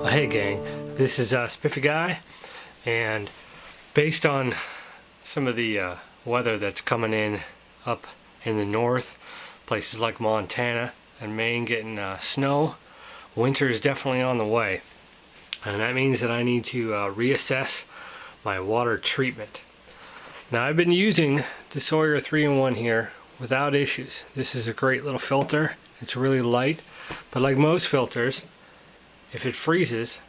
Hey gang, this is Spiffy Guy, and based on some of the weather that's coming in up in the north, places like Montana and Maine getting snow, winter is definitely on the way, and that means that I need to reassess my water treatment. Now, I've been using the Sawyer 3-in-1 here without issues. This is a great little filter. It's really light, but like most filters, if it freezes,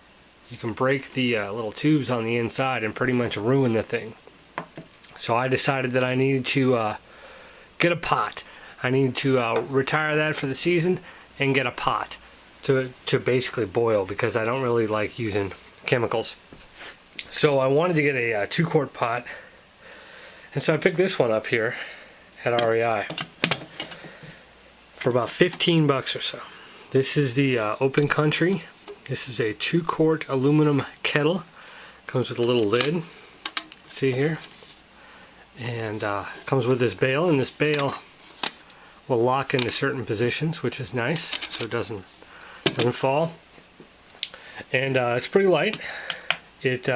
you can break the little tubes on the inside and pretty much ruin the thing. So I decided that I needed to get a pot. I needed to retire that for the season and get a pot to basically boil, because I don't really like using chemicals. So I wanted to get a 2-quart pot, and so I picked this one up here at REI for about 15 bucks or so. This is the Open Country. This is a 2-quart aluminum kettle. Comes with a little lid. See here? And comes with this bail, and this bail will lock into certain positions, which is nice, so it doesn't fall. And it's pretty light. It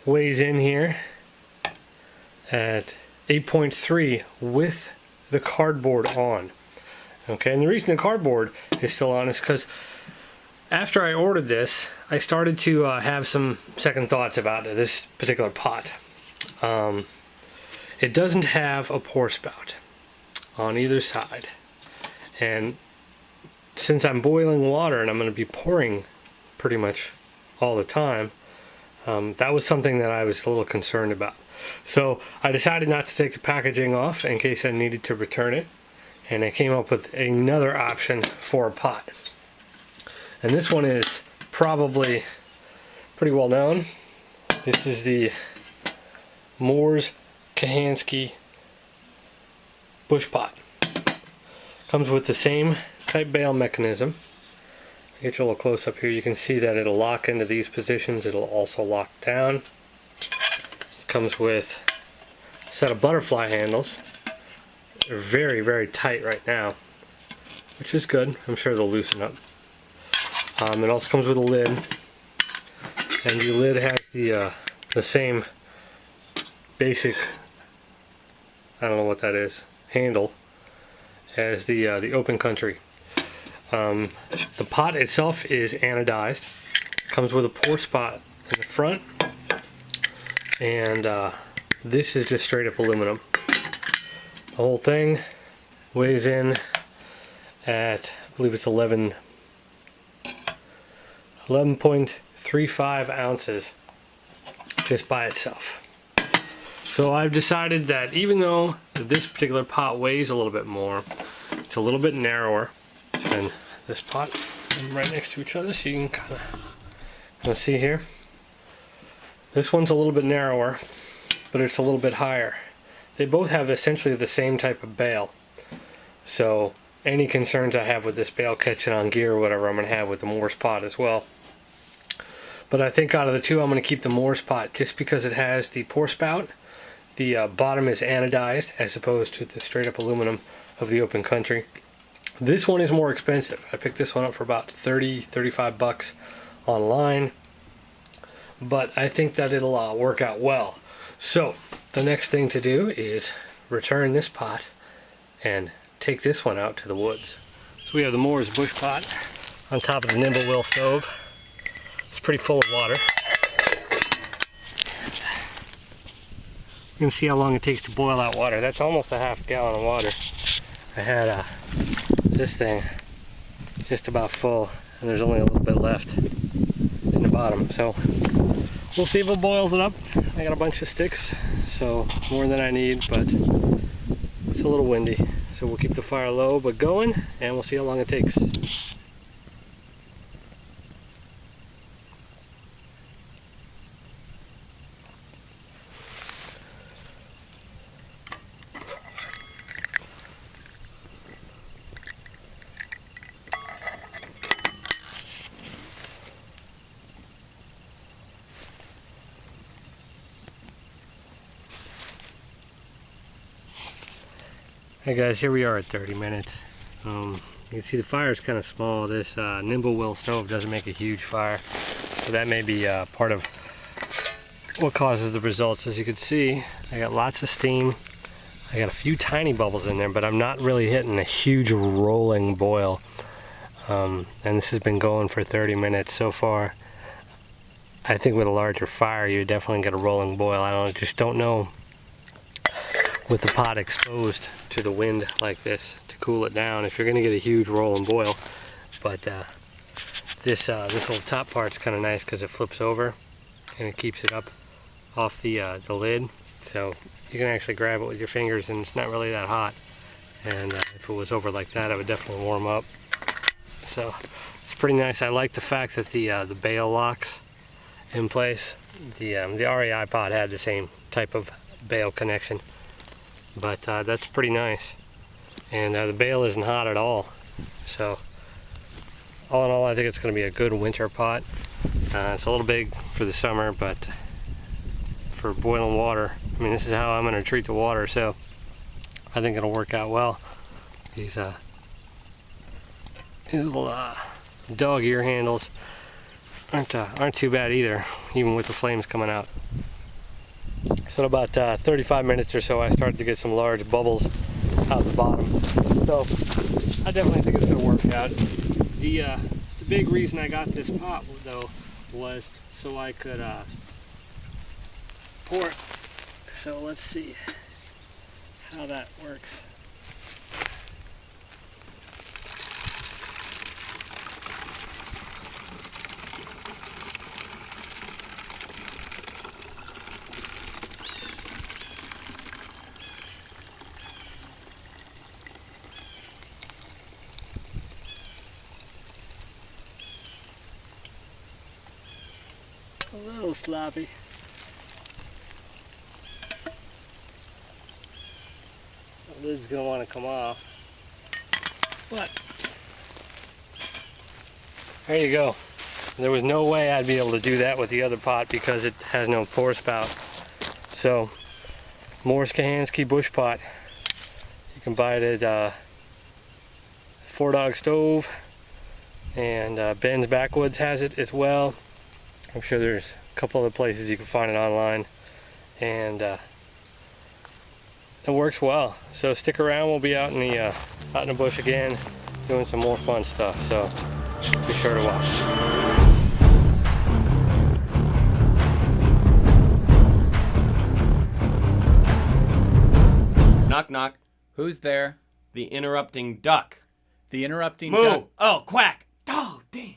weighs in here at 8.3 with the cardboard on. Okay, and the reason the cardboard is still on is because after I ordered this, I started to have some second thoughts about this particular pot. It doesn't have a pour spout on either side, and since I'm boiling water and I'm going to be pouring pretty much all the time, that was something that I was a little concerned about. So I decided not to take the packaging off in case I needed to return it, and I came up with another option for a pot. And this one is probably pretty well known. This is the Moore's Kahansky bush pot. Comes with the same type bail mechanism. I'll get you a little close up here. You can see that it'll lock into these positions. It'll also lock down. Comes with a set of butterfly handles. They're very, very tight right now, which is good. I'm sure they'll loosen up. It also comes with a lid, and the lid has the same basic, I don't know what that is, handle as the Open Country. The pot itself is anodized. Comes with a pour spot in the front, and this is just straight up aluminum. The whole thing weighs in at, I believe it's 11.35 ounces just by itself. So I've decided that even though this particular pot weighs a little bit more, it's a little bit narrower than this pot. I'm right next to each other, so you can kind of see here. This one's a little bit narrower, but it's a little bit higher. They both have essentially the same type of bail. So any concerns I have with this bail catching on gear or whatever, I'm going to have with the Moore's pot as well. But I think out of the two, I'm going to keep the Moore's pot just because it has the pour spout. The bottom is anodized as opposed to the straight up aluminum of the Open Country. This one is more expensive. I picked this one up for about 35 bucks online, but I think that it'll work out well. So the next thing to do is return this pot and take this one out to the woods. So we have the Moore's bush pot on top of the Nimble Wheel stove. It's pretty full of water. You can see how long it takes to boil that water. That's almost a half gallon of water. I had this thing just about full, and there's only a little bit left in the bottom. So we'll see if it boils it up. I got a bunch of sticks, so more than I need, but it's a little windy. So we'll keep the fire low but going, and we'll see how long it takes. Hey guys, here we are at 30 minutes. You can see the fire is kind of small. This nimble wheel stove doesn't make a huge fire, so that may be part of what causes the results. As you can see, I got lots of steam. I got a few tiny bubbles in there, but I'm not really hitting a huge rolling boil. And this has been going for 30 minutes so far. I think with a larger fire, you definitely get a rolling boil. I just don't know with the pot exposed to the wind like this to cool it down if you're going to get a huge rolling boil. But this little top part's kind of nice because it flips over and it keeps it up off the lid, so you can actually grab it with your fingers and it's not really that hot. And if it was over like that, it would definitely warm up. So it's pretty nice. I like the fact that the bail locks in place. The REI pot had the same type of bail connection, but that's pretty nice. And the bail isn't hot at all. So all in all, I think it's going to be a good winter pot. It's a little big for the summer, but for boiling water, I mean, this is how I'm going to treat the water, so I think it'll work out well. These little dog ear handles aren't too bad either, even with the flames coming out. So in about 35 minutes or so, I started to get some large bubbles out the bottom. So I definitely think it's going to work out. The big reason I got this pot, though, was so I could pour it. So let's see how that works. A little sloppy. The lid's gonna want to come off, but there you go. There was no way I'd be able to do that with the other pot because it has no pour spout. So Morris Kahansky bush pot, you can buy it at Four Dog Stove, and Ben's Backwoods has it as well. I'm sure there's a couple other places you can find it online, and it works well. So stick around. We'll be out in the bush again, doing some more fun stuff. So be sure to watch. Knock, knock. Who's there? The interrupting duck. The interrupting Moo! duck. Oh, quack! Oh, damn!